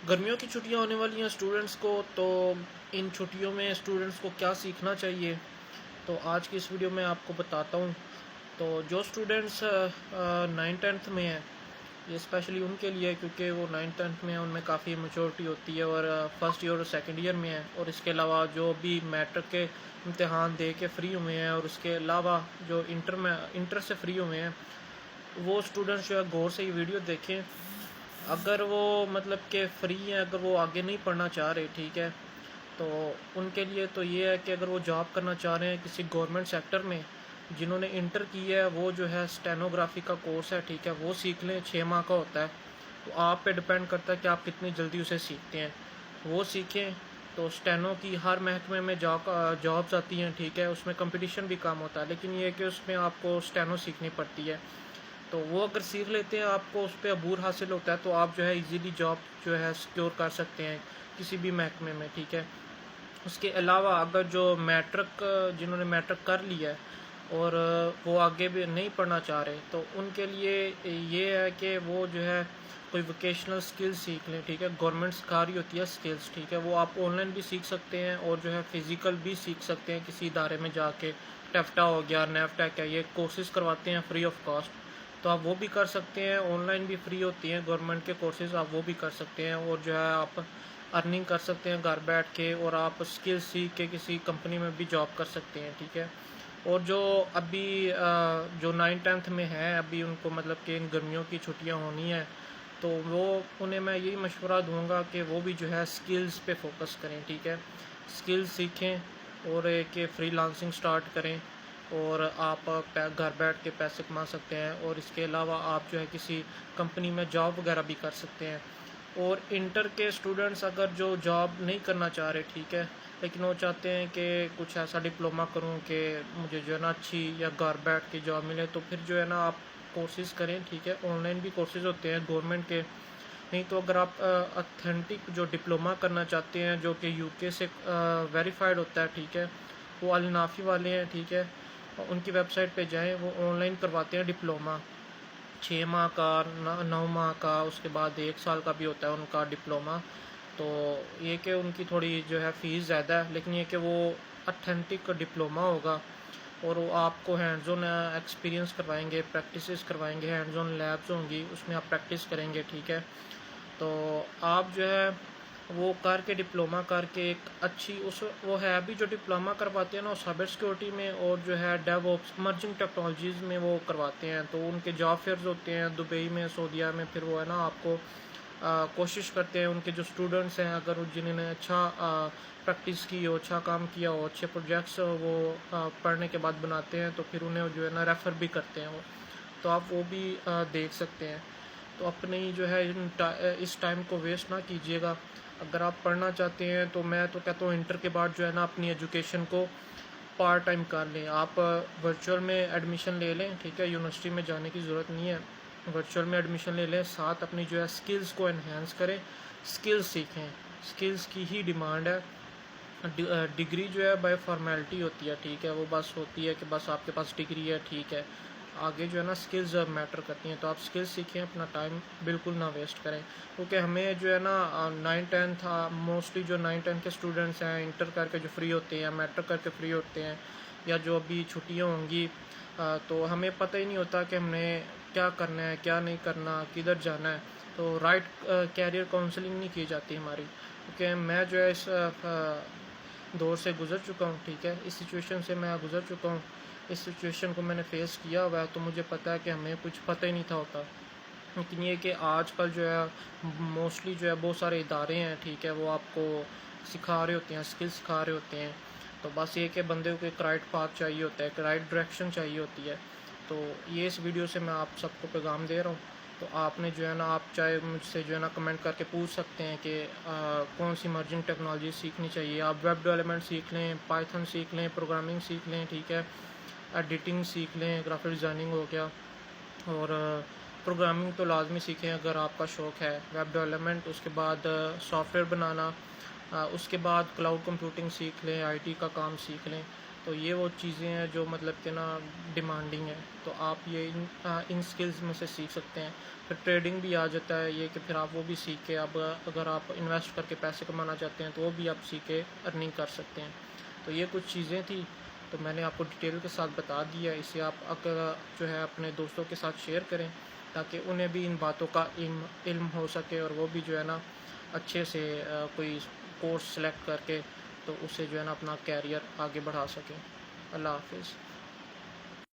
گرمیوں کی چھٹیاں ہونے والی ہیں اسٹوڈنٹس کو، تو ان چھٹیوں میں اسٹوڈنٹس کو کیا سیکھنا چاہیے، تو آج کی اس ویڈیو میں آپ کو بتاتا ہوں۔ تو جو اسٹوڈنٹس 9th 10th میں ہیں، یہ اسپیشلی ان کے لیے، کیونکہ وہ 9th 10th میں ہیں، ان میں کافی میچورٹی ہوتی ہے، اور فرسٹ ایئر اور سیکنڈ ایئر میں ہیں، اور اس کے علاوہ جو بھی میٹرک کے امتحان دے کے فری ہوئے ہیں، اور اس کے علاوہ جو انٹر سے فری ہوئے ہیں، وہ اسٹوڈنٹس جو ہے غور سے یہ ویڈیو دیکھیں۔ اگر وہ مطلب کہ فری ہیں، اگر وہ آگے نہیں پڑھنا چاہ رہے، ٹھیک ہے، تو ان کے لیے تو یہ ہے کہ اگر وہ جاب کرنا چاہ رہے ہیں کسی گورنمنٹ سیکٹر میں، جنہوں نے انٹر کی ہے، وہ جو ہے اسٹینوگرافی کا کورس ہے، ٹھیک ہے، وہ سیکھ لیں، 6 ماہ کا ہوتا ہے۔ تو آپ پہ ڈپینڈ کرتا ہے کہ آپ کتنی جلدی اسے سیکھتے ہیں، وہ سیکھیں۔ تو اسٹینو کی ہر محکمے میں جابس آتی ہیں، ٹھیک ہے، اس میں کمپٹیشن بھی کام ہوتا ہے، لیکن یہ ہے کہ اس میں آپ کو اسٹینو سیکھنی پڑتی ہے۔ تو وہ اگر سیکھ لیتے ہیں، آپ کو اس پہ عبور حاصل ہوتا ہے، تو آپ جو ہے ایزیلی جاب جو ہے سیکیور کر سکتے ہیں کسی بھی محکمے میں، ٹھیک ہے۔ اس کے علاوہ اگر جو جنہوں نے میٹرک کر لیا ہے اور وہ آگے بھی نہیں پڑھنا چاہ رہے، تو ان کے لیے یہ ہے کہ وہ جو ہے کوئی ووکیشنل سکلز سیکھ لیں، ٹھیک ہے۔ گورنمنٹ سکھا رہی ہوتی ہے سکلز، ٹھیک ہے، وہ آپ آن لائن بھی سیکھ سکتے ہیں، اور جو ہے فزیکل بھی سیکھ سکتے ہیں کسی ادارے میں جا کے۔ ٹیفٹا ہو گیا، نیفٹیک ہے، یہ کورسز کرواتے ہیں فری آف کاسٹ، تو آپ وہ بھی کر سکتے ہیں۔ آن لائن بھی فری ہوتی ہیں گورنمنٹ کے کورسز، آپ وہ بھی کر سکتے ہیں، اور جو ہے آپ ارننگ کر سکتے ہیں گھر بیٹھ کے، اور آپ اسکل سیکھ کے کسی کمپنی میں بھی جاب کر سکتے ہیں، ٹھیک ہے۔ اور جو ابھی جو 9th 10th میں ہیں، ابھی ان کو مطلب کہ ان گرمیوں کی چھٹیاں ہونی ہیں، تو انہیں میں یہی مشورہ دوں گا کہ وہ بھی جو ہے سکلز پہ فوکس کریں، ٹھیک ہے، سکلز سیکھیں، اور ایک فری لانسنگ سٹارٹ کریں، اور آپ گھر بیٹھ کے پیسے کما سکتے ہیں، اور اس کے علاوہ آپ جو ہے کسی کمپنی میں جاب وغیرہ بھی کر سکتے ہیں۔ اور انٹر کے اسٹوڈنٹس اگر جو جاب نہیں کرنا چاہ رہے، ٹھیک ہے، لیکن وہ چاہتے ہیں کہ کچھ ایسا ڈپلومہ کروں کہ مجھے جو ہے نا اچھی یا گھر بیٹھ کے جاب ملے، تو پھر جو ہے نا آپ کورسز کریں، ٹھیک ہے۔ آن لائن بھی کورسز ہوتے ہیں گورنمنٹ کے، نہیں تو اگر آپ اتھینٹک جو ڈپلومہ کرنا چاہتے ہیں، جو کہ UK سے ویریفائڈ ہوتا ہے، ٹھیک ہے، وہ النافی والے ہیں، ٹھیک ہے، ان کی ویب سائٹ پہ جائیں، وہ آن لائن کرواتے ہیں ڈپلومہ، 6 ماہ کا، 9 ماہ کا، اس کے بعد 1 سال کا بھی ہوتا ہے ان کا ڈپلومہ۔ تو یہ کہ ان کی تھوڑی جو ہے فیس زیادہ ہے، لیکن یہ کہ وہ اتھینٹک ڈپلومہ ہوگا، اور وہ آپ کو ہینڈز آن ایکسپیرینس کروائیں گے، پریکٹسز کروائیں گے، ہینڈز آن لیبز ہوں گی، اس میں آپ پریکٹس کریں گے، ٹھیک ہے۔ تو آپ جو ہے وہ کر کے ڈپلومہ کر کے ایک اچھی وہ ہے ابھی جو ڈپلومہ کرواتے ہیں نا، وہ سائبر سیکورٹی میں، اور جو ہے ڈیو آپس ایمرجنگ ٹیکنالوجیز میں وہ کرواتے ہیں، تو ان کے جاب فیئرز ہوتے ہیں دبئی میں، سعودیہ میں، پھر وہ ہے نا آپ کو کوشش کرتے ہیں ان کے جو اسٹوڈنٹس ہیں، اگر جنہوں نے اچھا پریکٹس کی ہو، اچھا کام کیا ہو، اچھے پروجیکٹس وہ پڑھنے کے بعد بناتے ہیں، تو پھر انہیں جو ہے نا ریفر بھی کرتے ہیں وہ، تو آپ وہ بھی دیکھ سکتے ہیں۔ تو اپنی جو ہے اس ٹائم کو ویسٹ نہ کیجیے گا۔ اگر آپ پڑھنا چاہتے ہیں تو میں تو کہتا ہوں انٹر کے بعد جو ہے نا اپنی ایجوکیشن کو پارٹ ٹائم کر لیں، آپ ورچوئل میں ایڈمیشن لے لیں، ٹھیک ہے، یونیورسٹی میں جانے کی ضرورت نہیں ہے، ورچوئل میں ایڈمیشن لے لیں، ساتھ اپنی جو ہے سکلز کو انہینس کریں، سکلز سیکھیں، سکلز کی ہی ڈیمانڈ ہے۔ ڈگری جو ہے بائی فارمیلٹی ہوتی ہے، ٹھیک ہے، وہ بس ہوتی ہے کہ بس آپ کے پاس ڈگری ہے، ٹھیک ہے، آگے جو ہے نا سکلز میٹر کرتی ہیں، تو آپ سکلز سیکھیں، اپنا ٹائم بالکل نہ ویسٹ کریں، کیونکہ ہمیں جو ہے نا 9th 10th موسٹلی جو 9th 10th کے اسٹوڈنٹس ہیں، انٹر کر کے جو فری ہوتے ہیں، میٹرک کر کے فری ہوتے ہیں، یا جو ابھی چھٹیاں ہوں گی، تو ہمیں پتہ ہی نہیں ہوتا کہ ہم نے کیا کرنا ہے، کیا نہیں کرنا، کدھر جانا ہے، تو رائٹ کیریئر کاؤنسلنگ نہیں کی جاتی ہماری، کیونکہ میں جو ہے اس دور سے گزر چکا ہوں، ٹھیک ہے، اس سچویشن سے میں گزر چکا ہوں، اس سچویشن کو میں نے فیس کیا ہوا ہے، تو مجھے پتہ ہے کہ ہمیں کچھ پتہ ہی نہیں تھا ہوتا۔ لیکن یہ کہ آج کل جو ہے موسٹلی جو ہے بہت سارے ادارے ہیں، ٹھیک ہے، وہ آپ کو سکھا رہے ہوتے ہیں، اسکل سکھا رہے ہوتے ہیں، تو بس یہ کہ بندے کو ایک رائٹ پاتھ چاہیے ہوتا ہے، ایک رائٹ ڈائریکشن چاہیے ہوتی ہے۔ تو یہ اس ویڈیو سے میں آپ سب کو پیغام دے رہا ہوں، تو آپ نے جو ہے نا، آپ چاہے مجھ سے جو ہے نا کمنٹ کر کے پوچھ سکتے ہیں کہ کون سی ایمرجنگ ٹیکنالوجی سیکھنی چاہیے، آپ ویب ڈیولپمنٹ سیکھ لیں، پائتھن سیکھ لیں، پروگرامنگ سیکھ لیں، ٹھیک ہے، ایڈیٹنگ سیکھ لیں، گرافک ڈیزائننگ ہو گیا، اور پروگرامنگ تو لازمی سیکھیں اگر آپ کا شوق ہے، ویب ڈیولپمنٹ، اس کے بعد سافٹ ویئر بنانا، اس کے بعد کلاؤڈ کمپیوٹنگ سیکھ لیں، IT کا کام سیکھ لیں، تو یہ وہ چیزیں ہیں جو مطلب کہ نا ڈیمانڈنگ ہے، تو آپ یہ ان سکلز میں سے سیکھ سکتے ہیں۔ پھر ٹریڈنگ بھی آ جاتا ہے یہ کہ پھر آپ وہ بھی سیکھ کے اب اگر آپ انویسٹ کر کے پیسے کمانا چاہتے ہیں تو وہ بھی آپ سیکھ کے ارننگ کر سکتے ہیں۔ تو یہ کچھ چیزیں تھی، تو میں نے آپ کو ڈیٹیل کے ساتھ بتا دیا، اسے آپ اگر جو ہے اپنے دوستوں کے ساتھ شیئر کریں تاکہ انہیں بھی ان باتوں کا علم ہو سکے اور وہ بھی جو ہے نا اچھے سے کوئی کورس سلیکٹ کر کے تو اسے جو ہے نا اپنا کیریئر آگے بڑھا سکیں۔ اللہ حافظ۔